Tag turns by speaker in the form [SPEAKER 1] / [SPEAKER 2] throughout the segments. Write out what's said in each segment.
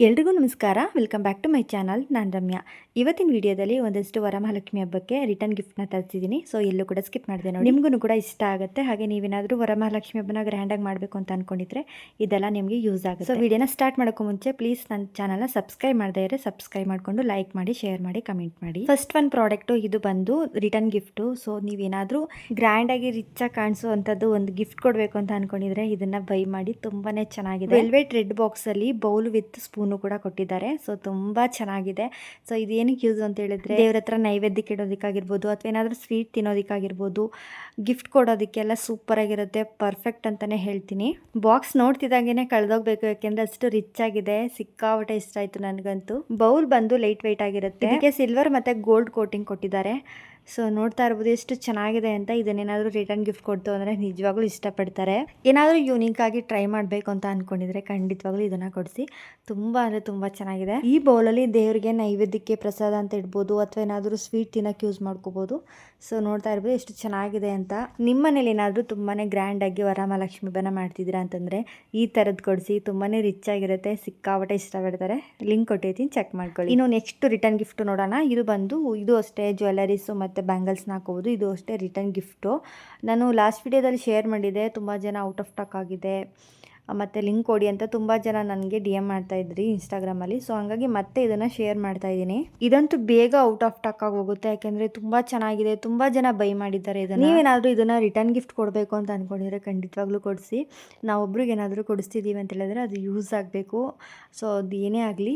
[SPEAKER 1] ಎಲ್ರಿಗೂ ನಮಸ್ಕಾರ. Welcome back to my channel. ನಾನು ರಮ್ಯಾ. ಇವತ್ತಿನ ವಿಡಿಯೋದಲ್ಲಿ ಒಂದಷ್ಟು ವರಮಹಾಲಕ್ಷ್ಮಿ ಹಬ್ಬಕ್ಕೆ ರಿಟರ್ನ್ ಗಿಫ್ಟ್ನ ತರಿಸಿದ್ದೀನಿ. ಸೊ ಎಲ್ಲೂ ಕೂಡ ಸ್ಕಿಪ್ ಮಾಡಿದೆ ನೋಡಿ. ನಿಮಗೂ ಕೂಡ ಇಷ್ಟ ಆಗುತ್ತೆ. ಹಾಗೆ ನೀವೇನಾದರೂ ವರಮಹಾಲಕ್ಷ್ಮಿ ಹಬ್ಬನ ಗ್ರ್ಯಾಂಡಾಗಿ ಮಾಡಬೇಕು ಅಂತ ಅಂದ್ಕೊಂಡಿದ್ರೆ ಇದೆಲ್ಲ ನಿಮಗೆ ಯೂಸ್ ಆಗುತ್ತೆ. ಸೊ ವಿಡಿಯೋನ ಸ್ಟಾರ್ಟ್ ಮಾಡೋಕ್ಕೂ ಮುಂಚೆ ಪ್ಲೀಸ್ ನನ್ನ ಚಾನಲ್ನ ಸಬ್ಸ್ಕ್ರೈಬ್ ಮಾಡದೇ ಇದ್ದರೆ ಸಬ್ಸ್ಕ್ರೈಬ್ ಮಾಡಿಕೊಂಡು ಲೈಕ್ ಮಾಡಿ, ಶೇರ್ ಮಾಡಿ, ಕಮೆಂಟ್ ಮಾಡಿ. ಫಸ್ಟ್ ಒಂದು ಪ್ರಾಡಕ್ಟು ಇದು ಬಂದು ರಿಟರ್ನ್ ಗಿಫ್ಟು. ಸೊ ನೀವೇನಾದರೂ ಗ್ರ್ಯಾಂಡಾಗಿ ರಿಚಾಗಿ ಕಾಣಿಸುವಂಥದ್ದು ಒಂದು ಗಿಫ್ಟ್ ಕೊಡಬೇಕು ಅಂತ ಅಂದ್ಕೊಂಡಿದ್ರೆ ಇದನ್ನು ಬೈ ಮಾಡಿ. ತುಂಬಾ ಚೆನ್ನಾಗಿದೆ. ವೆಲ್ವೆಟ್ ರೆಡ್ ಬಾಕ್ಸಲ್ಲಿ ಬೌಲ್ ವಿತ್ ಸ್ಪೂನ್ ಕೂಡ ಕೊಟ್ಟಿದ್ದಾರೆ. ಸೊ ತುಂಬಾ ಚೆನ್ನಾಗಿದೆ. ಸೊ ಇದೇನಕ್ಕೆ ಯೂಸ್ ಅಂತ ಹೇಳಿದ್ರೆ ದೇವ್ರ ಹತ್ರ ನೈವೇದ್ಯಕ್ಕೆ ಇಡೋದಕ್ಕಾಗಿರ್ಬೋದು ಅಥವಾ ಏನಾದರೂ ಸ್ವೀಟ್ ತಿನ್ನೋದಕ್ಕಾಗಿರ್ಬೋದು, ಗಿಫ್ಟ್ ಕೊಡೋದಕ್ಕೆಲ್ಲ ಸೂಪರ್ ಆಗಿರುತ್ತೆ. ಪರ್ಫೆಕ್ಟ್ ಅಂತಾನೆ ಹೇಳ್ತೀನಿ. ಬಾಕ್ಸ್ ನೋಡ್ತಿದ್ದಾಗೇನೆ ಕಳೆದೋಗ್ಬೇಕು, ಯಾಕೆಂದ್ರೆ ಅಷ್ಟು ರಿಚ್ ಆಗಿದೆ. ಸಿಕ್ಕಾಪಟ್ಟೆ ಇಷ್ಟ ಆಯ್ತು ನನಗಂತೂ. ಬೌಲ್ ಬಂದು ಲೈಟ್ ವೆಯ್ಟ್ ಆಗಿರುತ್ತೆ. ಇದಕ್ಕೆ ಸಿಲ್ವರ್ ಮತ್ತೆ ಗೋಲ್ಡ್ ಕೋಟಿಂಗ್ ಕೊಟ್ಟಿದ್ದಾರೆ. ಸೊ ನೋಡ್ತಾ ಇರ್ಬೋದು ಎಷ್ಟು ಚೆನ್ನಾಗಿದೆ ಅಂತ. ಇದನ್ನೇನಾದರೂ ರಿಟರ್ನ್ ಗಿಫ್ಟ್ ಕೊಡ್ತು ಅಂದರೆ ನಿಜವಾಗ್ಲೂ ಇಷ್ಟಪಡ್ತಾರೆ. ಏನಾದರೂ ಯೂನಿಕ್ ಆಗಿ ಟ್ರೈ ಮಾಡಬೇಕು ಅಂತ ಅಂದ್ಕೊಂಡಿದ್ರೆ ಖಂಡಿತವಾಗ್ಲೂ ಇದನ್ನು ಕೊಡಿಸಿ. ತುಂಬ ಅಂದರೆ ತುಂಬ ಚೆನ್ನಾಗಿದೆ. ಈ ಬೌಲಲ್ಲಿ ದೇವರಿಗೆ ನೈವೇದ್ಯಕ್ಕೆ ಪ್ರಸಾದ ಅಂತ ಇಡ್ಬೋದು ಅಥವಾ ಏನಾದರೂ ಸ್ವೀಟ್ ತಿನ್ನೋಕ್ಕೆ ಯೂಸ್ ಮಾಡ್ಕೋಬೋದು. ಸೊ ನೋಡ್ತಾ ಇರ್ಬೋದು ಎಷ್ಟು ಚೆನ್ನಾಗಿದೆ ಅಂತ. ನಿಮ್ಮ ಮನೇಲಿ ಏನಾದರೂ ತುಂಬಾ ಗ್ರ್ಯಾಂಡಾಗಿ ವರಮಹಾಲಕ್ಷ್ಮಿ ಹಬ್ಬನ ಮಾಡ್ತಿದ್ದೀರಾ ಅಂತಂದರೆ ಈ ಥರದ್ದು ಕೊಡಿಸಿ. ತುಂಬಾ ರಿಚ್ ಆಗಿರುತ್ತೆ. ಸಿಕ್ಕಾಪಟ್ಟೆ ಇಷ್ಟಪಡ್ತಾರೆ. ಲಿಂಕ್ ಕೊಟ್ಟಿರ್ತೀನಿ, ಚೆಕ್ ಮಾಡ್ಕೊಳ್ಳಿ. ಇನ್ನು ನೆಕ್ಸ್ಟ್ ರಿಟರ್ನ್ ಗಿಫ್ಟ್ ನೋಡೋಣ. ಇದು ಅಷ್ಟೇ ಜ್ಯುವೆಲರೀಸು ಮತ್ತು ಬ್ಯಾಂಗಲ್ಸ್ನ ಹಾಕೋಬೋದು. ಇದು ಅಷ್ಟೇ ರಿಟರ್ನ್ ಗಿಫ್ಟು. ನಾನು ಲಾಸ್ಟ್ ವಿಡಿಯೋದಲ್ಲಿ ಶೇರ್ ಮಾಡಿದ್ದೆ. ತುಂಬ ಜನ ಔಟ್ ಆಫ್ ಸ್ಟಾಕ್ ಆಗಿದೆ ಮತ್ತು ಲಿಂಕ್ ಕೊಡಿ ಅಂತ ತುಂಬ ಜನ ನನಗೆ ಡಿ ಎಮ್ ಮಾಡ್ತಾಯಿದ್ರಿ ಇನ್ಸ್ಟಾಗ್ರಾಮಲ್ಲಿ. ಸೊ ಹಾಗಾಗಿ ಮತ್ತೆ ಇದನ್ನು ಶೇರ್ ಮಾಡ್ತಾಯಿದ್ದೀನಿ. ಇದಂತೂ ಬೇಗ ಔಟ್ ಆಫ್ ಸ್ಟಾಕ್ ಆಗಿ ಹೋಗುತ್ತೆ, ಯಾಕೆಂದರೆ ತುಂಬ ಚೆನ್ನಾಗಿದೆ. ತುಂಬ ಜನ ಬೈ ಮಾಡಿದ್ದಾರೆ ಇದನ್ನು. ನೀವೇನಾದರೂ ಇದನ್ನು ರಿಟರ್ನ್ ಗಿಫ್ಟ್ ಕೊಡಬೇಕು ಅಂತ ಅಂದ್ಕೊಂಡಿದ್ರೆ ಖಂಡಿತವಾಗ್ಲೂ ಕೊಡಿಸಿ. ನಾವೊಬ್ರಿಗೆ ಏನಾದರೂ ಕೊಡಿಸ್ತಿದ್ದೀವಿ ಅಂತ ಹೇಳಿದ್ರೆ ಅದು ಯೂಸ್ ಆಗಬೇಕು. ಸೊ ಅದು ಏನೇ ಆಗಲಿ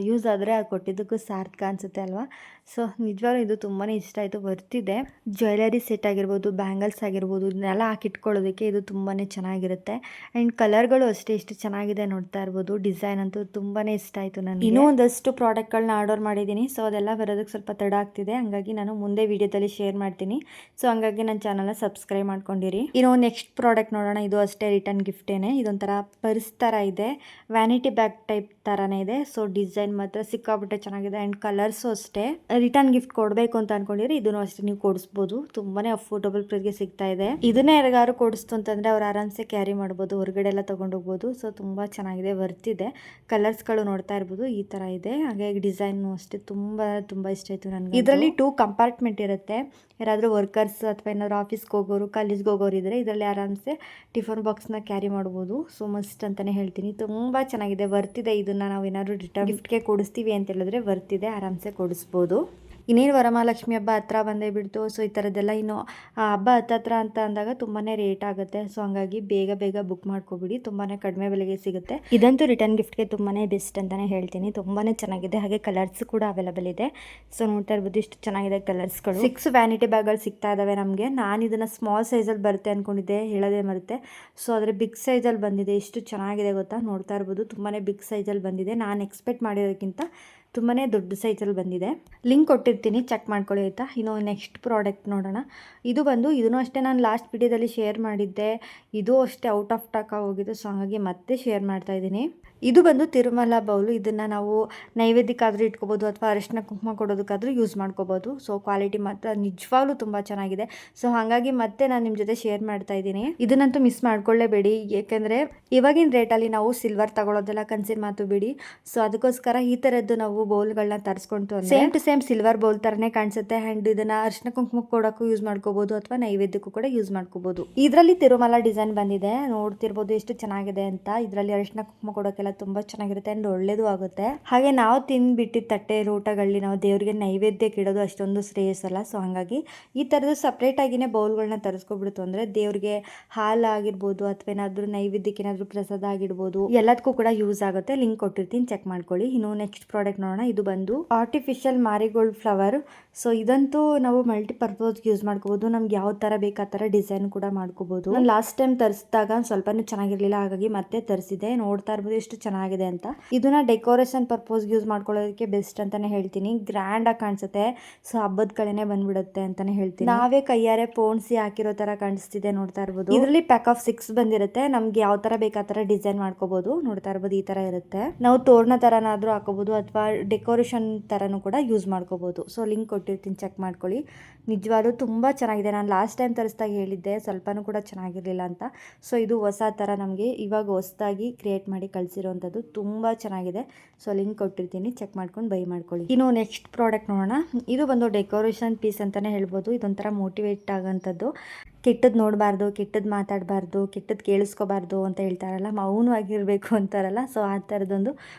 [SPEAKER 1] ಯೂಸ್ ಆದರೆ ಅದು ಕೊಟ್ಟಿದ್ದಕ್ಕೂ ಸಾರ್ಥಕ ಅನಿಸುತ್ತೆ ಅಲ್ವಾ. ಸೊ ನಿಜವಾಗ್ಲೂ ಇದು ತುಂಬಾ ಇಷ್ಟ ಆಯಿತು. ಬರ್ತಿದೆ. ಜ್ಯುವೆಲರಿ ಸೆಟ್ ಆಗಿರ್ಬೋದು, ಬ್ಯಾಂಗಲ್ಸ್ ಆಗಿರ್ಬೋದು, ಇದನ್ನೆಲ್ಲ ಹಾಕಿಟ್ಕೊಳ್ಳೋದಕ್ಕೆ ಇದು ತುಂಬಾ ಚೆನ್ನಾಗಿರುತ್ತೆ. ಆ್ಯಂಡ್ ಕಲರ್ಗಳು ಅಷ್ಟೇ ಎಷ್ಟು ಚೆನ್ನಾಗಿದೆ ನೋಡ್ತಾ ಇರ್ಬೋದು. ಡಿಸೈನ್ ಅಂತೂ ತುಂಬಾ ಇಷ್ಟ ಆಯಿತು ನನಗೆ. ಇನ್ನೂ ಒಂದಷ್ಟು ಪ್ರಾಡಕ್ಟ್ಗಳನ್ನ ಆರ್ಡರ್ ಮಾಡಿದ್ದೀನಿ. ಸೊ ಅದೆಲ್ಲ ಬರೋದಕ್ಕೆ ಸ್ವಲ್ಪ ತಡ ಆಗ್ತಿದೆ. ಹಾಗಾಗಿ ನಾನು ಮುಂದೆ ವಿಡಿಯೋದಲ್ಲಿ ಶೇರ್ ಮಾಡ್ತೀನಿ. ಸೊ ಹಾಗಾಗಿ ನನ್ನ ಚಾನಲ್ನ ಸಬ್ಸ್ಕ್ರೈಬ್ ಮಾಡ್ಕೊಂಡಿರಿ. ಇನ್ನು ನೆಕ್ಸ್ಟ್ ಪ್ರಾಡಕ್ಟ್ ನೋಡೋಣ. ಇದು ಅಷ್ಟೇ ರಿಟರ್ನ್ ಗಿಫ್ಟೇನೆ. ಇದೊಂಥರ ಪರ್ಸ್ ಥರ ಇದೆ. ವ್ಯಾನಿಟಿ ಬ್ಯಾಗ್ ಟೈಪ್ ಥರನೇ ಇದೆ. ಸೊ ಡಿಸೈನ್ ಮಾತ್ರ ಸಿಕ್ಕಾಬಿಟ್ಟೆ ಚೆನ್ನಾಗಿದೆ. ಆ್ಯಂಡ್ ಕಲರ್ಸು ಅಷ್ಟೇ. ರಿಟರ್ನ್ ಗಿಫ್ಟ್ ಕೊಡಬೇಕು ಅಂತ ಅಂದ್ಕೊಂಡಿದ್ರೆ ಇದನ್ನು ಅಷ್ಟೇ ನೀವು ಕೊಡಿಸ್ಬೋದು. ತುಂಬಾ ಅಫೋರ್ಡಬಲ್ ಪ್ರೈಸ್ಗೆ ಸಿಗ್ತಾ ಇದೆ. ಇದನ್ನೇ ಯಾರಿಗಾರು ಕೊಡಿಸ್ತು ಅಂತಂದರೆ ಅವ್ರು ಆರಾಮ್ಸೆ ಕ್ಯಾರಿ ಮಾಡ್ಬೋದು, ಹೊರಗಡೆ ಎಲ್ಲ ತೊಗೊಂಡೋಗ್ಬೋದು. ಸೊ ತುಂಬ ಚೆನ್ನಾಗಿದೆ, ವರ್ತಿದೆ. ಕಲರ್ಸ್ಗಳು ನೋಡ್ತಾ ಇರ್ಬೋದು ಈ ಥರ ಇದೆ. ಹಾಗಾಗಿ ಡಿಸೈನು ಅಷ್ಟೇ ತುಂಬ ಇಷ್ಟ ಆಯಿತು ನನಗೆ. ಇದರಲ್ಲಿ 2 ಕಂಪಾರ್ಟ್ಮೆಂಟ್ ಇರುತ್ತೆ. ಯಾರಾದರೂ ವರ್ಕರ್ಸ್ ಅಥವಾ ಏನಾದರೂ ಆಫೀಸ್ಗೆ ಹೋಗೋರು, ಕಾಲೇಜ್ಗೆ ಹೋಗೋರು ಇದ್ದರೆ ಇದರಲ್ಲಿ ಆರಾಮ್ಸೆ ಟಿಫನ್ ಬಾಕ್ಸ್ನ ಕ್ಯಾರಿ ಮಾಡ್ಬೋದು. ಸೊ ಮಸ್ಟ್ ಅಂತಲೇ ಹೇಳ್ತೀನಿ. ತುಂಬ ಚೆನ್ನಾಗಿದೆ, ವರ್ತಿದೆ. ಇದನ್ನು ನಾವು ಏನಾದರೂ ರಿಟರ್ನ್ ಗಿಫ್ಟ್ಗೆ ಕೊಡಿಸ್ತೀವಿ ಅಂತ ಹೇಳಿದ್ರೆ ವರ್ತಿದೆ, ಆರಾಮ್ಸೆ ಕೊಡಿಸ್ಬೋದು. ಇನ್ನೇನು ವರಮಹಾಲಕ್ಷ್ಮಿ ಹಬ್ಬ ಹತ್ರ ಬಂದೇ ಬಿಡ್ತು. ಸೊ ಈ ಥರದ್ದೆಲ್ಲ ಇನ್ನು ಹಬ್ಬ ಹತ್ತತ್ರ ಅಂತ ಅಂದಾಗ ತುಂಬಾ ರೇಟ್ ಆಗುತ್ತೆ. ಸೊ ಹಂಗಾಗಿ ಬೇಗ ಬುಕ್ ಮಾಡ್ಕೊಬಿಡಿ. ತುಂಬಾ ಕಡಿಮೆ ಬೆಲೆಗೆ ಸಿಗುತ್ತೆ. ಇದಂತೂ ರಿಟರ್ನ್ ಗಿಫ್ಟ್ಗೆ ತುಂಬಾ ಬೆಸ್ಟ್ ಅಂತಲೇ ಹೇಳ್ತೀನಿ. ತುಂಬಾ ಚೆನ್ನಾಗಿದೆ. ಹಾಗೆ ಕಲರ್ಸ್ ಕೂಡ ಅವೈಲೇಬಲ್ ಇದೆ. ಸೊ ನೋಡ್ತಾ ಇರ್ಬೋದು ಇಷ್ಟು ಚೆನ್ನಾಗಿದೆ ಕಲರ್ಸ್ಗಳು. 6 ವ್ಯಾನಿಟಿ ಬ್ಯಾಗ್ಗಳು ಸಿಗ್ತಾ ಇದ್ದಾವೆ ನಮಗೆ. ನಾನು ಇದನ್ನು ಸ್ಮಾಲ್ ಸೈಜಲ್ಲಿ ಬರುತ್ತೆ ಅಂದ್ಕೊಂಡಿದ್ದೆ, ಹೇಳೋದೇ ಮರುತ್ತೆ. ಸೊ ಆದರೆ ಬಿಗ್ ಸೈಜಲ್ಲಿ ಬಂದಿದೆ. ಎಷ್ಟು ಚೆನ್ನಾಗಿದೆ ಗೊತ್ತಾ. ನೋಡ್ತಾ ಇರ್ಬೋದು ತುಂಬಾ ಬಿಗ್ ಸೈಜಲ್ಲಿ ಬಂದಿದೆ. ನಾನು ಎಕ್ಸ್ಪೆಕ್ಟ್ ಮಾಡಿರೋದಕ್ಕಿಂತ ತುಂಬಾ ದೊಡ್ಡ ಸೈಜಲ್ಲಿ ಬಂದಿದೆ. ಲಿಂಕ್ ಕೊಟ್ಟಿರ್ತೀನಿ, ಚೆಕ್ ಮಾಡ್ಕೊಳ್ಳಿ ಆಯಿತಾ. ಇನ್ನು ನೆಕ್ಸ್ಟ್ ಪ್ರಾಡಕ್ಟ್ ನೋಡೋಣ. ಇದನ್ನು ಅಷ್ಟೇ ನಾನು ಲಾಸ್ಟ್ ವಿಡಿಯೋದಲ್ಲಿ ಶೇರ್ ಮಾಡಿದ್ದೆ. ಇದು ಅಷ್ಟೇ ಔಟ್ ಆಫ್ ಸ್ಟಾಕ್ ಹೋಗಿದೆ. ಸೊ ಹಾಗಾಗಿ ಮತ್ತೆ ಶೇರ್ ಮಾಡ್ತಾ ಇದ್ದೀನಿ. ಇದು ಬಂದು ತಿರುಮಲ ಬೌಲು. ಇದನ್ನು ನಾವು ನೈವೇದ್ಯಕ್ಕಾದರೂ ಇಟ್ಕೋಬೋದು ಅಥವಾ ಅರಿಶಿನ ಕುಂಕುಮ ಕೊಡೋದಕ್ಕಾದರೂ ಯೂಸ್ ಮಾಡ್ಕೋಬೋದು. ಸೊ ಕ್ವಾಲಿಟಿ ಮಾತ್ರ ನಿಜವಾಗ್ಲೂ ತುಂಬ ಚೆನ್ನಾಗಿದೆ. ಸೊ ಹಾಗಾಗಿ ಮತ್ತೆ ನಾನು ನಿಮ್ಮ ಜೊತೆ ಶೇರ್ ಮಾಡ್ತಾ ಇದ್ದೀನಿ. ಇದನ್ನಂತೂ ಮಿಸ್ ಮಾಡ್ಕೊಳ್ಳೇಬೇಡಿ, ಏಕೆಂದರೆ ಇವಾಗಿನ ರೇಟಲ್ಲಿ ನಾವು ಸಿಲ್ವರ್ ತಗೊಳ್ಳೋದೆಲ್ಲ ಕನ್ಸಿನ್ ಮಾತು ಬಿಡಿ. ಸೊ ಅದಕ್ಕೋಸ್ಕರ ಈ ಥರದ್ದು ನಾವು ಬೌಲ್ಗಳನ್ನ ತರಿಸ್ಕೊಂತು ಅಂದರೆ same to same silver bowl ಥರನೇ ಕಾಣಿಸುತ್ತೆ. ಆ್ಯಂಡ್ ಇದನ್ನು ಅರಿಶಿನ ಕುಂಕುಮ ಕೊಡೋಕ್ಕೂ ಯೂಸ್ ಮಾಡ್ಕೋಬೋದು ಅಥವಾ ನೈವೇದ್ಯಕ್ಕೂ ಕೂಡ ಯೂಸ್ ಮಾಡ್ಕೋಬೋದು. ಇದರಲ್ಲಿ ತಿರುಮಲ ಡಿಸೈನ್ ಬಂದಿದೆ. ನೋಡ್ತಿರ್ಬೋದು ಎಷ್ಟು ಚೆನ್ನಾಗಿದೆ ಅಂತ. ಇದರಲ್ಲಿ ಅರಿಶಿನ ಕುಂಕುಮ ಕೊಡೋಕ್ಕೆಲ್ಲ ತುಂಬ ಚೆನ್ನಾಗಿರುತ್ತೆ ಆ್ಯಂಡ್ ಒಳ್ಳೇದು ಆಗುತ್ತೆ. ಹಾಗೆ ನಾವು ತಿಂದ್ಬಿಟ್ಟಿದ್ದ ತಟ್ಟೆ ಊಟಗಳಲ್ಲಿ ನಾವು ದೇವರಿಗೆ ನೈವೇದ್ಯಕ್ಕೆ ಇಡೋದು ಅಷ್ಟೊಂದು ಶ್ರೇಯಸ್ಸಲ್ಲ. ಸೊ ಹಾಗಾಗಿ ಈ ಥರದ್ದು ಸಪ್ರೇಟಾಗಿಯೇ ಬೌಲ್ಗಳನ್ನ ತರಿಸ್ಕೊಬಿಡ್ತು ಅಂದರೆ ದೇವ್ರಿಗೆ ಹಾಲು ಆಗಿರ್ಬೋದು ಅಥವಾ ಏನಾದರೂ ನೈವೇದ್ಯಕ್ಕೆ ಏನಾದರೂ ಪ್ರಸಾದ ಆಗಿಡ್ಬೋದು, ಎಲ್ಲದಕ್ಕೂ ಕೂಡ ಯೂಸ್ ಆಗುತ್ತೆ. ಲಿಂಕ್ ಕೊಟ್ಟಿರ್ತೀನಿ, ಚೆಕ್ ಮಾಡ್ಕೊಳ್ಳಿ. ಇನ್ನು ನೆಕ್ಸ್ಟ್ ಪ್ರಾಡಕ್ಟ್ ನೋಡೋಣ. ಇದು ಬಂದು ಆರ್ಟಿಫಿಷಿಯಲ್ ಮಾರಿಗೋಲ್ಡ್ ಫ್ಲವರ್. ಸೊ ಇದಂತೂ ನಾವು ಮಲ್ಟಿಪರ್ಪಸ್ಗೆ ಯೂಸ್ ಮಾಡ್ಕೋಬೋದು. ನಮ್ಗೆ ಯಾವ ಥರ ಬೇಕು ಆ ಥರ ಡಿಸೈನ್ ಕೂಡ ಮಾಡ್ಕೋಬೋದು. ನಾನು ಲಾಸ್ಟ್ ಟೈಮ್ ತರಿಸಿದಾಗ ಸ್ವಲ್ಪನೂ ಚೆನ್ನಾಗಿರಲಿಲ್ಲ, ಹಾಗಾಗಿ ಮತ್ತೆ ತರಿಸಿದೆ. ನೋಡ್ತಾ ಇರ್ಬೋದು ಎಷ್ಟು ಚೆನ್ನಾಗಿದೆ ಅಂತ. ಇದನ್ನ ಡೆಕೋರೇಷನ್ ಪರ್ಪಸ್ಗೆ ಯೂಸ್ ಮಾಡ್ಕೊಳ್ಳೋದಕ್ಕೆ ಬೆಸ್ಟ್ ಅಂತಾನೆ ಹೇಳ್ತೀನಿ. ಗ್ರ್ಯಾಂಡ್ ಆಗಿ ಕಾಣಿಸುತ್ತೆ. ಸೊ ಹಬ್ಬದ ಕಳೆನೆ ಬಂದ್ಬಿಡುತ್ತೆ ಅಂತಾನೆ ಹೇಳ್ತೀನಿ. ನಾವೇ ಕೈಯಾರೆ ಪೋಣಿಸಿ ಹಾಕಿರೋ ತರ ಕಾಣಿಸ್ತಿದೆ. ನೋಡ್ತಾ ಇರ್ಬೋದು. ಇದರಲ್ಲಿ ಪ್ಯಾಕ್ ಆಫ್ 6 ಬಂದಿರುತ್ತೆ. ನಮ್ಗೆ ಯಾವ ತರ ಬೇಕು ಆ ತರ ಡಿಸೈನ್ ಮಾಡ್ಕೋಬಹುದು. ನೋಡ್ತಾ ಇರ್ಬೋದು ಈ ತರ ಇರುತ್ತೆ. ನಾವು ತೋರಣ ತರನಾದ್ರೂ ಹಾಕೋಬಹುದು ಅಥವಾ ಡೆಕೋರೇಷನ್ ತರನು ಕೂಡ ಯೂಸ್ ಮಾಡ್ಕೋಬಹುದು. ಸೊ ಲಿಂಕ್ ಕೊಟ್ಟಿರ್ತೀನಿ, ಚೆಕ್ ಮಾಡ್ಕೊಳ್ಳಿ. ನಿಜವಾಗ್ಲೂ ತುಂಬಾ ಚೆನ್ನಾಗಿದೆ. ನಾನು ಲಾಸ್ಟ್ ಟೈಮ್ ತರಿಸಿದಾಗ ಹೇಳಿದ್ದೆ ಸ್ವಲ್ಪನೂ ಕೂಡ ಚೆನ್ನಾಗಿರ್ಲಿಲ್ಲ ಅಂತ. ಸೊ ಇದು ಹೊಸ ತರ ನಮಗೆ ಇವಾಗ ಹೊಸದಾಗಿ ಕ್ರಿಯೇಟ್ ಮಾಡಿ ಕಳಿಸಿರೋ ಆಗಿರೋವಂಥದ್ದು, ತುಂಬ ಚೆನ್ನಾಗಿದೆ. ಸೊ ಲಿಂಕ್ ಕೊಟ್ಟಿರ್ತೀನಿ, ಚೆಕ್ ಮಾಡ್ಕೊಂಡು ಬೈ ಮಾಡ್ಕೊಳ್ಳಿ. ಇನ್ನು ನೆಕ್ಸ್ಟ್ ಪ್ರಾಡಕ್ಟ್ ನೋಡೋಣ. ಇದು ಬಂದು ಡೆಕೋರೇಷನ್ ಪೀಸ್ ಅಂತಲೇ ಹೇಳ್ಬೋದು. ಇದೊಂಥರ ಮೋಟಿವೇಟ್ ಆಗೋಂಥದ್ದು. ಕೆಟ್ಟದ್ದು ನೋಡಬಾರ್ದು, ಕೆಟ್ಟದ್ದು ಮಾತಾಡಬಾರ್ದು, ಕೆಟ್ಟದ್ದು ಕೇಳಿಸ್ಕೋಬಾರ್ದು ಅಂತ ಹೇಳ್ತಾರಲ್ಲ, ಮೌನವಾಗಿರಬೇಕು ಅಂತಾರಲ್ಲ. ಸೊ ಆ ಥರದೊಂದು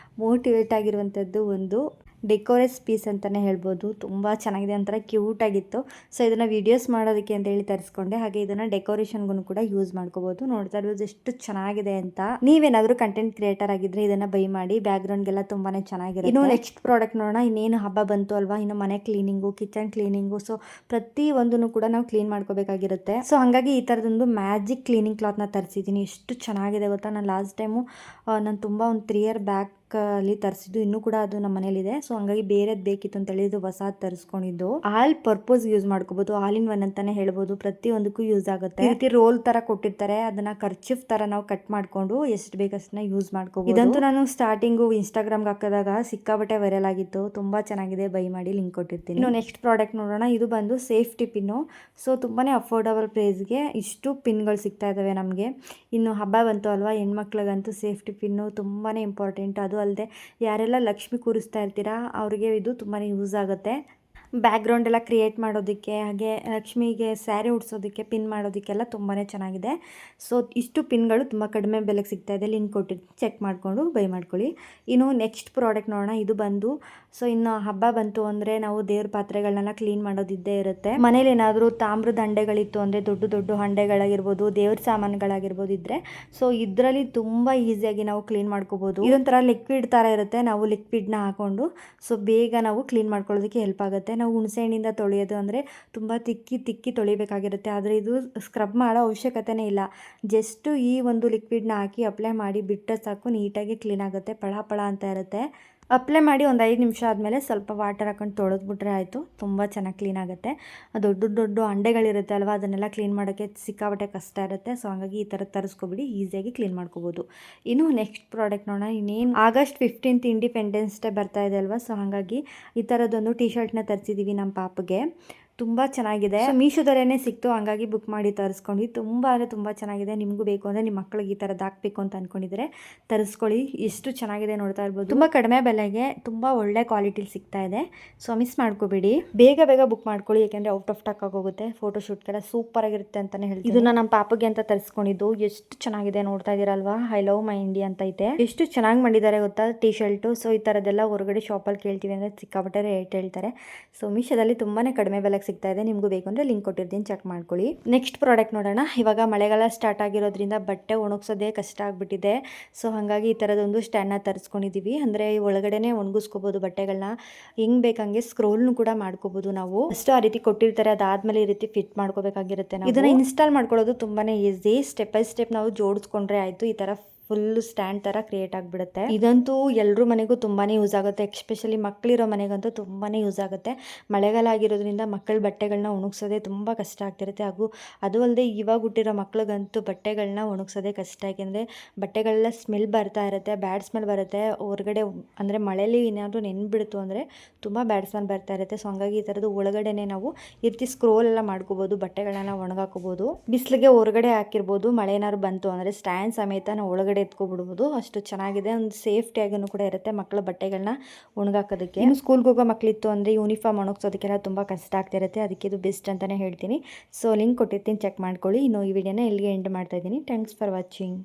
[SPEAKER 1] ಮೋಟಿವೇಟ್ ಆಗಿರುವಂಥದ್ದು ಒಂದು ಡೆಕೋರೇಸ್ ಪೀಸ್ ಅಂತಲೇ ಹೇಳ್ಬೋದು. ತುಂಬ ಚೆನ್ನಾಗಿದೆ, ಒಂಥರ ಕ್ಯೂಟಾಗಿತ್ತು. ಸೊ ಇದನ್ನು ವೀಡಿಯೋಸ್ ಮಾಡೋದಕ್ಕೆ ಅಂತ ಹೇಳಿ ತರಿಸ್ಕೊಂಡೆ. ಹಾಗೆ ಇದನ್ನು ಡೆಕೋರೇಷನ್ಗೂ ಕೂಡ ಯೂಸ್ ಮಾಡ್ಕೋಬೋದು. ನೋಡ್ತಾ ಇರೋದು ಎಷ್ಟು ಚೆನ್ನಾಗಿದೆ ಅಂತ. ನೀವೇನಾದರೂ ಕಂಟೆಂಟ್ ಕ್ರಿಯೇಟರ್ ಆಗಿದ್ದರೆ ಇದನ್ನು ಬೈ ಮಾಡಿ, ಬ್ಯಾಕ್ಗ್ರೌಂಡ್ಗೆಲ್ಲ ತುಂಬಾ ಚೆನ್ನಾಗಿರುತ್ತೆ. ಇನ್ನು ನೆಕ್ಸ್ಟ್ ಪ್ರಾಡಕ್ಟ್ ನೋಡೋಣ. ಇನ್ನೇನು ಹಬ್ಬ ಬಂತು ಅಲ್ವಾ, ಇನ್ನು ಮನೆ ಕ್ಲೀನಿಂಗು, ಕಿಚನ್ ಕ್ಲೀನಿಂಗು, ಸೊ ಪ್ರತಿ ಒಂದನ್ನು ಕೂಡ ನಾವು ಕ್ಲೀನ್ ಮಾಡ್ಕೋಬೇಕಾಗಿರುತ್ತೆ. ಸೊ ಹಾಗಾಗಿ ಈ ಥರದೊಂದು ಮ್ಯಾಜಿಕ್ ಕ್ಲೀನಿಂಗ್ ಕ್ಲಾತ್ನ ತರಿಸಿದ್ದೀನಿ. ಎಷ್ಟು ಚೆನ್ನಾಗಿದೆ ಗೊತ್ತಾ. ನಾನು ಲಾಸ್ಟ್ ಟೈಮು ನಾನು ತುಂಬ ಒಂದು 3 ಇಯರ್ ಬ್ಯಾಕ್ ಅಲ್ಲಿ ತರಿಸಿದ್ದು, ಇನ್ನೂ ಕೂಡ ಅದು ನಮ್ಮ ಮನೇಲಿದೆ. ಸೊ ಹಂಗಾಗಿ ಬೇರೆದು ಬೇಕಿತ್ತು ಅಂತ ಹೇಳಿ ಇದು ಹೊಸದು ತರಿಸ್ಕೊಂಡಿದ್ದು. ಆಲ್ ಪರ್ಪಸ್ ಯೂಸ್ ಮಾಡ್ಕೋಬಹುದು, ಆಲ್ ಇನ್ ಒನ್ ಅಂತಾನೆ ಹೇಳ್ಬೋದು. ಪ್ರತಿಯೊಂದಕ್ಕೂ ಯೂಸ್ ಆಗುತ್ತೆ. ಈ ರೀತಿ ರೋಲ್ ತರ ಕೊಟ್ಟಿರ್ತಾರೆ, ಅದನ್ನ ಕರ್ಚಿಫ್ ತರ ನಾವು ಕಟ್ ಮಾಡ್ಕೊಂಡು ಎಷ್ಟು ಬೇಕಷ್ಟನ್ನ ಯೂಸ್ ಮಾಡ್ಕೋಬಹುದು. ಇದಂತೂ ನಾನು ಸ್ಟಾರ್ಟಿಂಗು ಇನ್ಸ್ಟಾಗ್ರಾಮ್ಗೆ ಹಾಕಿದಾಗ ಸಿಕ್ಕಾಬಟ್ಟೆ ವೈರಲ್ ಆಗಿತ್ತು. ತುಂಬಾ ಚೆನ್ನಾಗಿದೆ, ಬೈ ಮಾಡಿ, ಲಿಂಕ್ ಕೊಟ್ಟಿರ್ತೀನಿ. ಇನ್ನು ನೆಕ್ಸ್ಟ್ ಪ್ರಾಡಕ್ಟ್ ನೋಡೋಣ. ಇದು ಬಂದು ಸೇಫ್ಟಿ ಪಿನ್ನು. ಸೊ ತುಂಬಾನೇ ಅಫೋರ್ಡಬಲ್ ಪ್ರೈಸ್ಗೆ ಇಷ್ಟು ಪಿನ್ಗಳು ಸಿಗ್ತಾ ಇದಾವೆ ನಮಗೆ. ಇನ್ನು ಹಬ್ಬ ಬಂತು ಅಲ್ವಾ, ಹೆಣ್ಮಕ್ಳಿಗಂತೂ ಸೇಫ್ಟಿ ಪಿನ್ನು ತುಂಬಾನೇ ಇಂಪಾರ್ಟೆಂಟ್. ಅದು ಅಲ್ಲದೆ ಯಾರೆಲ್ಲ ಲಕ್ಷ್ಮಿ ಕೂರಿಸ್ತಾ ಇರ್ತೀರಾ ಅವ್ರಿಗೆ ಇದು ತುಂಬಾ ಯೂಸ್ ಆಗುತ್ತೆ. ಬ್ಯಾಕ್ಗ್ರೌಂಡ್ ಎಲ್ಲ ಕ್ರಿಯೇಟ್ ಮಾಡೋದಕ್ಕೆ, ಹಾಗೆ ಲಕ್ಷ್ಮಿಗೆ ಸ್ಯಾರಿ ಉಡ್ಸೋದಕ್ಕೆ, ಪಿನ್ ಮಾಡೋದಕ್ಕೆಲ್ಲ ತುಂಬಾ ಚೆನ್ನಾಗಿದೆ. ಸೊ ಇಷ್ಟು ಪಿನ್ಗಳು ತುಂಬ ಕಡಿಮೆ ಬೆಲೆಗೆ ಸಿಗ್ತಾ ಇದೆ. ಲಿಂಕ್ ಕೊಟ್ಟಿರ್ತೀನಿ, ಚೆಕ್ ಮಾಡಿಕೊಂಡು ಬೈ ಮಾಡ್ಕೊಳ್ಳಿ. ಇನ್ನು ನೆಕ್ಸ್ಟ್ ಪ್ರಾಡಕ್ಟ್ ನೋಡೋಣ. ಇದು ಬಂದು, ಸೊ ಇನ್ನು ಹಬ್ಬ ಬಂತು ಅಂದರೆ ನಾವು ದೇವ್ರ ಪಾತ್ರೆಗಳನ್ನೆಲ್ಲ ಕ್ಲೀನ್ ಮಾಡೋದಿದ್ದೇ ಇರುತ್ತೆ. ಮನೇಲಿ ಏನಾದರೂ ತಾಮ್ರದ ಹಂಡೆಗಳಿತ್ತು ಅಂದರೆ, ದೊಡ್ಡ ದೊಡ್ಡ ಹಂಡೆಗಳಾಗಿರ್ಬೋದು, ದೇವ್ರ ಸಾಮಾನುಗಳಾಗಿರ್ಬೋದು ಇದ್ದರೆ, ಸೊ ಇದರಲ್ಲಿ ತುಂಬ ಈಸಿಯಾಗಿ ನಾವು ಕ್ಲೀನ್ ಮಾಡ್ಕೋಬೋದು. ಇದೊಂಥರ ಲಿಕ್ವಿಡ್ ಥರ ಇರುತ್ತೆ. ನಾವು ಲಿಕ್ವಿಡ್ನ ಹಾಕೊಂಡು ಸೊ ಬೇಗ ನಾವು ಕ್ಲೀನ್ ಮಾಡ್ಕೊಳ್ಳೋದಕ್ಕೆ ಹೆಲ್ಪ್ ಆಗುತ್ತೆ. ನಾವು ಹುಣಸೆಹಣ್ಣಿಂದ ತೊಳೆಯೋದು ಅಂದರೆ ತುಂಬ ತಿಕ್ಕಿ ತೊಳಿಬೇಕಾಗಿರುತ್ತೆ. ಆದರೆ ಇದು ಸ್ಕ್ರಬ್ ಮಾಡೋ ಅವಶ್ಯಕತೆನೇ ಇಲ್ಲ. ಜಸ್ಟ್ ಈ ಒಂದು ಲಿಕ್ವಿಡ್ನ ಹಾಕಿ ಅಪ್ಲೈ ಮಾಡಿ ಬಿಟ್ಟರೆ ಸಾಕು, ನೀಟಾಗಿ ಕ್ಲೀನ್ ಆಗುತ್ತೆ. ಪಳ ಅಂತ ಇರುತ್ತೆ. ಅಪ್ಲೈ ಮಾಡಿ ಒಂದು 5 ನಿಮಿಷ ಆದಮೇಲೆ ಸ್ವಲ್ಪ ವಾಟರ್ ಹಾಕೊಂಡು ತೊಳೆದ್ಬಿಟ್ರೆ ಆಯಿತು. ತುಂಬ ಚೆನ್ನಾಗಿ ಕ್ಲೀನ್ ಆಗುತ್ತೆ. ದೊಡ್ಡ ಹಂಡೆಗಳಿರುತ್ತೆ ಅಲ್ವಾ, ಅದನ್ನೆಲ್ಲ ಕ್ಲೀನ್ ಮಾಡೋಕ್ಕೆ ಸಿಕ್ಕಾಬಟ್ಟೆ ಕಷ್ಟ ಇರುತ್ತೆ. ಸೊ ಹಾಗಾಗಿ ಈ ಥರ ತರಿಸ್ಕೊಬಿಡಿ, ಈಸಿಯಾಗಿ ಕ್ಲೀನ್ ಮಾಡ್ಕೋಬೋದು. ಇನ್ನು ನೆಕ್ಸ್ಟ್ ಪ್ರಾಡಕ್ಟ್ ನೋಡೋಣ. ಇನ್ನೇನು ಆಗಸ್ಟ್ 15th ಇಂಡಿಪೆಂಡೆನ್ಸ್ ಡೇ ಬರ್ತಾ ಇದೆ ಅಲ್ವಾ. ಸೊ ಹಾಗಾಗಿ ಈ ಥರದೊಂದು ಟಿ ಶರ್ಟ್ನ ತರಿಸಿದ್ದೀವಿ ನಮ್ಮ ಪಾಪಗೆ. ತುಂಬ ಚೆನ್ನಾಗಿದೆ. ಮೀಶೋದಲ್ಲೇ ಸಿಕ್ತು, ಹಂಗಾಗಿ ಬುಕ್ ಮಾಡಿ ತರಿಸ್ಕೊಂಡು. ತುಂಬ ಅಂದರೆ ತುಂಬ ಚೆನ್ನಾಗಿದೆ. ನಿಮಗೂ ಬೇಕು ಅಂದರೆ ನಿಮ್ಮ ಮಕ್ಕಳಿಗೆ ಈ ಥರದ್ದು ಹಾಕಬೇಕು ಅಂತ ಅಂದ್ಕೊಂಡಿದ್ರೆ ತರಿಸ್ಕೊಳ್ಳಿ. ಎಷ್ಟು ಚೆನ್ನಾಗಿದೆ ನೋಡ್ತಾ ಇರ್ಬೋದು. ತುಂಬ ಕಡಿಮೆ ಬೆಲೆಗೆ ತುಂಬ ಒಳ್ಳೆ ಕ್ವಾಲಿಟಿಲಿ ಸಿಗ್ತಾ ಇದೆ. ಸೊ ಮಿಸ್ ಮಾಡ್ಕೋಬೇಡಿ, ಬೇಗ ಬುಕ್ ಮಾಡ್ಕೊಳ್ಳಿ. ಯಾಕೆಂದರೆ ಔಟ್ ಆಫ್ ಸ್ಟಾಕ್ ಆಗೋಗುತ್ತೆ. ಫೋಟೋಶೂಟ್ಗೆಲ್ಲ ಸೂಪರ್ ಆಗಿರುತ್ತೆ ಅಂತಲೇ ಹೇಳ್ತೀನಿ. ಇದನ್ನು ನಮ್ಮ ಪಾಪಗೆ ಅಂತ ತರಿಸ್ಕೊಂಡಿದ್ದು. ಎಷ್ಟು ಚೆನ್ನಾಗಿದೆ ನೋಡ್ತಾ ಇದ್ದೀರಲ್ವಾ. ಐ ಲವ್ ಮೈ ಇಂಡಿಯಾ ಅಂತ ಐತೆ. ಎಷ್ಟು ಚೆನ್ನಾಗಿ ಮಾಡಿದ್ದಾರೆ ಗೊತ್ತಾ ಟಿ ಶರ್ಟು. ಸೊ ಈ ಥರದ್ದೆಲ್ಲ ಹೊರಗಡೆ ಶಾಪಲ್ಲಿ ಕೇಳ್ತೀವಿ ಅಂದರೆ ಸಿಕ್ಕಾಪಟ್ಟೆ ರೇಟ್ ಹೇಳ್ತಾರೆ. ಸೊ ಮೀಶೋದಲ್ಲಿ ತುಂಬಾ ಕಡಿಮೆ ಬೆಲೆಗೆ ಸಿಗ್ತಾ ಇದೆ. ನಿಮಗೂ ಬೇಕು ಅಂದರೆ ಲಿಂಕ್ ಕೊಟ್ಟಿರ್ತೀನಿ, ಚೆಕ್ ಮಾಡ್ಕೊಳ್ಳಿ. ನೆಕ್ಸ್ಟ್ ಪ್ರಾಡಕ್ಟ್ ನೋಡೋಣ. ಇವಾಗ ಮಳೆಗಾಲ ಸ್ಟಾರ್ಟ್ ಆಗಿರೋದ್ರಿಂದ ಬಟ್ಟೆ ಒಣಗಿಸೋದೇ ಕಷ್ಟ ಆಗಿಬಿಟ್ಟಿದೆ. ಸೊ ಹಾಗಾಗಿ ಈ ಥರದೊಂದು ಸ್ಟ್ಯಾಂಡ್ನ ತರಿಸ್ಕೊಂಡಿದ್ದೀವಿ. ಅಂದರೆ ಒಳಗಡೆನೆ ಒಣಗಿಸ್ಕೋಬೋದು ಬಟ್ಟೆಗಳನ್ನ. ಹೆಂಗೆ ಬೇಕಂಗೆ ಸ್ಕ್ರೋಲ್ನು ಕೂಡ ಮಾಡ್ಕೋಬೋದು ನಾವು. ಅಷ್ಟು ಆ ರೀತಿ ಕೊಟ್ಟಿರ್ತಾರೆ. ಅದಾದಮೇಲೆ ಈ ರೀತಿ ಫಿಟ್ ಮಾಡ್ಕೋಬೇಕಾಗಿರುತ್ತೆ. ನಾವು ಇದನ್ನು ಇನ್ಸ್ಟಾಲ್ ಮಾಡ್ಕೊಳ್ಳೋದು ತುಂಬಾ ಈಸಿ. ಸ್ಟೆಪ್ ಬೈ ಸ್ಟೆಪ್ ನಾವು ಜೋಡಿಸ್ಕೊಂಡ್ರೆ ಆಯಿತು. ಈ ಥರ ಫುಲ್ ಸ್ಟ್ಯಾಂಡ್ ತರ ಕ್ರಿಯೇಟ್ ಆಗಿಬಿಡುತ್ತೆ. ಇದಂತೂ ಎಲ್ಲರೂ ಮನೆಗೂ ತುಂಬಾನೇ ಯೂಸ್ ಆಗುತ್ತೆ. ಎಸ್ಪೆಷಲಿ ಮಕ್ಕಳಿರೋ ಮನೆಗಂತೂ ತುಂಬಾನೇ ಯೂಸ್ ಆಗುತ್ತೆ. ಮಳೆಗಾಲ ಆಗಿರೋದ್ರಿಂದ ಮಕ್ಕಳ ಬಟ್ಟೆಗಳನ್ನ ಒಣಗಿಸೋದೇ ತುಂಬಾ ಕಷ್ಟ ಆಗ್ತಿರುತ್ತೆ. ಹಾಗೂ ಅದು ಅಲ್ಲದೆ ಇವಾಗ ಹುಟ್ಟಿರೋ ಮಕ್ಳಿಗಂತೂ ಬಟ್ಟೆಗಳನ್ನ ಒಣಗಿಸೋದೇ ಕಷ್ಟ. ಯಾಕೆಂದರೆ ಬಟ್ಟೆಗಳೆಲ್ಲ ಸ್ಮೆಲ್ ಬರ್ತಾ ಇರುತ್ತೆ, ಬ್ಯಾಡ್ ಸ್ಮೆಲ್ ಬರುತ್ತೆ. ಹೊರಗಡೆ ಅಂದರೆ ಮಳೆಯಲ್ಲಿ ಏನಾದರೂ ನೆನ್ಬಿಡ್ತು ಅಂದರೆ ತುಂಬ ಬ್ಯಾಡ್ ಸ್ಮೆಲ್ ಬರ್ತಾ ಇರುತ್ತೆ. ಸೊ ಹಂಗಾಗಿ ಈ ಥರದ್ದು ಒಳಗಡೆನೆ ನಾವು ಈ ರೀತಿ ಸ್ಕ್ರೋಲ್ ಎಲ್ಲ ಮಾಡ್ಕೋಬೋದು, ಬಟ್ಟೆಗಳನ್ನ ಒಣಗಾಕೋಬೋದು. ಬಿಸಿಲಿಗೆ ಹೊರಗಡೆ ಹಾಕಿರ್ಬೋದು. ಮಳೆ ಏನಾದ್ರು ಬಂತು ಅಂದರೆ ಸ್ಟ್ಯಾಂಡ್ ಸಮೇತ ನಾವು ಒಳಗಡೆ ಎತ್ಕೊಬಿಡ್ಬೋದು. ಅಷ್ಟು ಚೆನ್ನಾಗಿದೆ. ಒಂದು ಸೇಫ್ಟಿಯಾಗೂ ಕೂಡ ಇರುತ್ತೆ ಮಕ್ಕಳ ಬಟ್ಟೆಗಳನ್ನ ಒಣಗಾಕೋದಕ್ಕೆ. ಇನ್ನು ಸ್ಕೂಲ್ಗೆ ಹೋಗೋ ಮಕ್ಕಳಿತ್ತು ಅಂದರೆ ಯೂನಿಫಾರ್ಮ್ ಒಣಗಿಸೋದಕ್ಕೆಲ್ಲ ತುಂಬ ಕಷ್ಟ ಆಗ್ತಿರುತ್ತೆ. ಅದಕ್ಕೆ ಇದು ಬೆಸ್ಟ್ ಅಂತಲೇ ಹೇಳ್ತೀನಿ. ಸೊ ಲಿಂಕ್ ಕೊಟ್ಟಿರ್ತೀನಿ, ಚೆಕ್ ಮಾಡ್ಕೊಳ್ಳಿ. ಇನ್ನು ಈ ವಿಡಿಯೋನ ಇಲ್ಲಿಗೆ ಎಂಡ್ ಮಾಡ್ತಾ ಇದ್ದೀನಿ. Thanks for watching.